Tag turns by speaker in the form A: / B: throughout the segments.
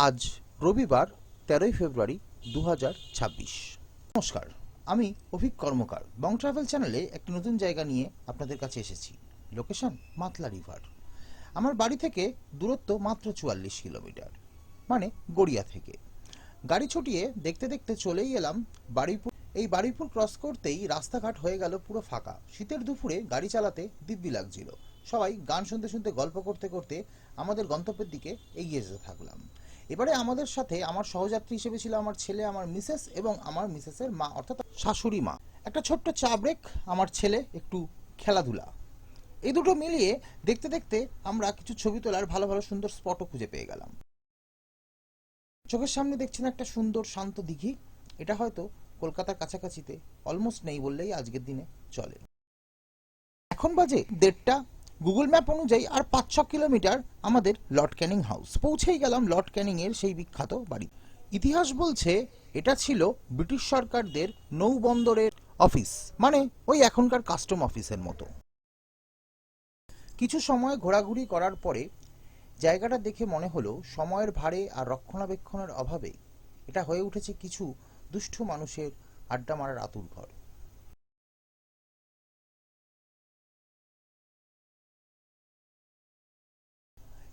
A: আজ রবিবার 13ই ফেব্রুয়ারি 2026। নমস্কার, আমি অভিক কর্মকার বং ট্রাভেল চ্যানেলে একটি নতুন জায়গা নিয়ে আপনাদের কাছে এসেছি। Location Matla river. আমার বাড়ি থেকে দূরত্ব মাত্র 44 কিলোমিটার, মানে গড়িয়া থেকে। গাড়ি ছুটিয়ে দেখতে দেখতে চলেই এলাম বারুইপুর। এই বারুইপুর ক্রস করতেই রাস্তাঘাট হয়ে গেল পুরো ফাঁকা। শীতের দুপুরে গাড়ি চালাতে দিব্যি লাগছিল। সবাই গান শুনতে শুনতে গল্প করতে করতে আমাদের গন্তব্যের দিকে এগিয়ে যেতে থাকলাম। এবারে আমাদের সাথে আমার সহযাত্রী হিসেবে ছিল আমার ছেলে, আমার মিসেস এবং আমার মিসেসের মা, অর্থাৎ শাশুড়ি মা। একটা ছোট্ট চা ব্রেক, আমার ছেলে একটু খেলাধুলা, এই দুটো মিলিয়ে দেখতে দেখতে আমরা কিছু ছবি তোলার ভালো ভালো সুন্দর স্পটও খুঁজে পেয়ে গেলাম। চোখের সামনে দেখছেন একটা সুন্দর শান্ত দিঘি। এটা হয়তো কলকাতার কাছাকাছিতে অলমোস্ট নেই বললেই আজকের দিনে চলে। এখন বাজে 1:30টা। গুগল ম্যাপ অনুযায়ী আর 5-6 কিলোমিটার আমাদের লর্ড ক্যানিং হাউস। পৌঁছেই গেলাম লর্ড ক্যানিং এর সেই বিখ্যাত বাড়ি। ইতিহাস বলছে এটা ছিল ব্রিটিশ সরকারদের নৌবন্দরের অফিস, মানে ওই এখনকার কাস্টম অফিসের মতো। কিছু সময় ঘোরাঘুরি করার পরে জায়গাটা দেখে মনে হলো সময়ের ভারে আর রক্ষণাবেক্ষণের অভাবে এটা হয়ে উঠেছে কিছু দুষ্টু মানুষের আড্ডা মারার আতুর ঘর।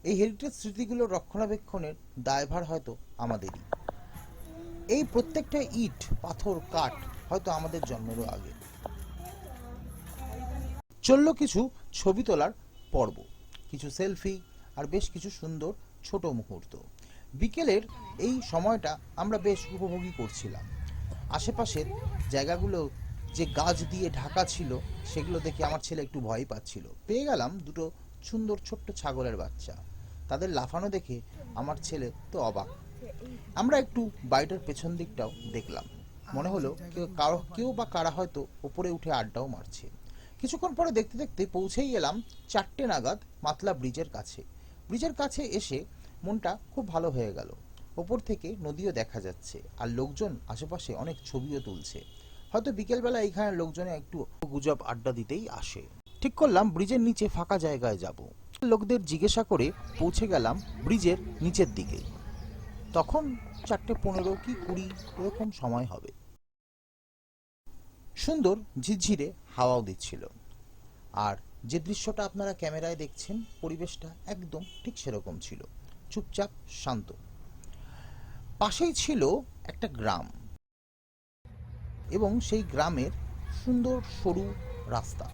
A: এই হেরিটেজ স্মৃতিগুলোর রক্ষণাবেক্ষণের দায়ভার হয়তো আমাদেরই। এই প্রত্যেকটা ইট, পাথর, কাঠ হয়তো আমাদের জন্মেরও আগে। চলল কিছু ছবি তোলার পর্ব, কিছু সেলফি আর বেশ কিছু সুন্দর ছোট মুহূর্ত। বিকেলের এই সময়টা আমরা বেশ উপভোগী করছিলাম। আশেপাশের জায়গাগুলো যে গাছ দিয়ে ঢাকা ছিল সেগুলো দেখে আমার ছেলে একটু ভয় পাচ্ছিল। পেয়ে গেলাম দুটো সুন্দর ছোট্ট ছাগলের বাচ্চা। তাদের লাফানো দেখে আমার ছেলে তো অবাক। আমরা একটু বাড়িটার পেছন দিকটাও দেখলাম। মনে হলো কেউ বা কারা হয়তো ওপরে উঠে আড্ডাও মারছে। কিছুক্ষণ পরে দেখতে দেখতে পৌঁছেই এলাম 4টে নাগাদ মাতলা ব্রিজের কাছে। ব্রিজের কাছে এসে মনটা খুব ভালো হয়ে গেল। ওপর থেকে নদীও দেখা যাচ্ছে আর লোকজন আশেপাশে অনেক ছবিও তুলছে। হয়তো বিকেলবেলা এইখানে লোকজনে একটু গুজব আড্ডা দিতেই আসে। ঠিক করলাম ব্রিজের নিচে ফাঁকা জায়গায় যাব। লোকদের জিজ্ঞাসা করে পৌঁছে গেলাম ব্রিজের নিচের দিকে। তখন 4:15 কি 20 এরকম সময় হবে। সুন্দর ঝিরঝিরে হাওয়াও দিচ্ছিল। আর যে দৃশ্যটা আপনারা ক্যামেরায় দেখছেন, পরিবেশটা একদম ঠিক সেরকম ছিল, চুপচাপ শান্ত। পাশেই ছিল একটা গ্রাম এবং সেই গ্রামের সুন্দর সরু রাস্তা।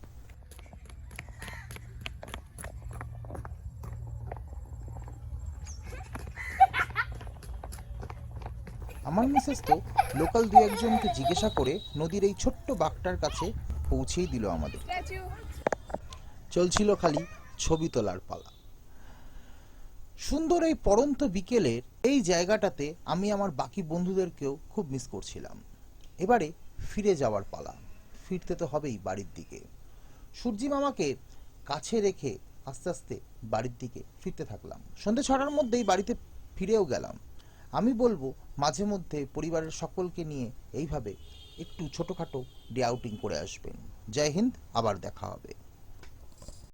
A: আমার মিসেস তো লোকাল 2-1জনকে জিজ্ঞাসা করে নদীর এই ছোট্ট বাঁকটার কাছে পৌঁছেই দিল আমাদের। চলছিল খালি ছবি তোলার পালা। সুন্দর এই পড়ন্ত বিকেলের এই জায়গাটাতে আমি আমার বাকি বন্ধুদেরকেও খুব মিস করছিলাম। এবারে ফিরে যাওয়ার পালা। ফিরতে তো হবেই বাড়ির দিকে। সূর্যি মামাকে কাছে রেখে আস্তে আস্তে বাড়ির দিকে ফিরতে থাকলাম। সন্ধ্যে 6টার মধ্যেই বাড়িতে ফিরেও গেলাম। আমি বলবো মাঝে মধ্যে পরিবারের সকলকে নিয়ে এইভাবে একটু ছোটোখাটো ডে আউটিং করে আসবেন। জয় হিন্দ, আবার দেখা হবে।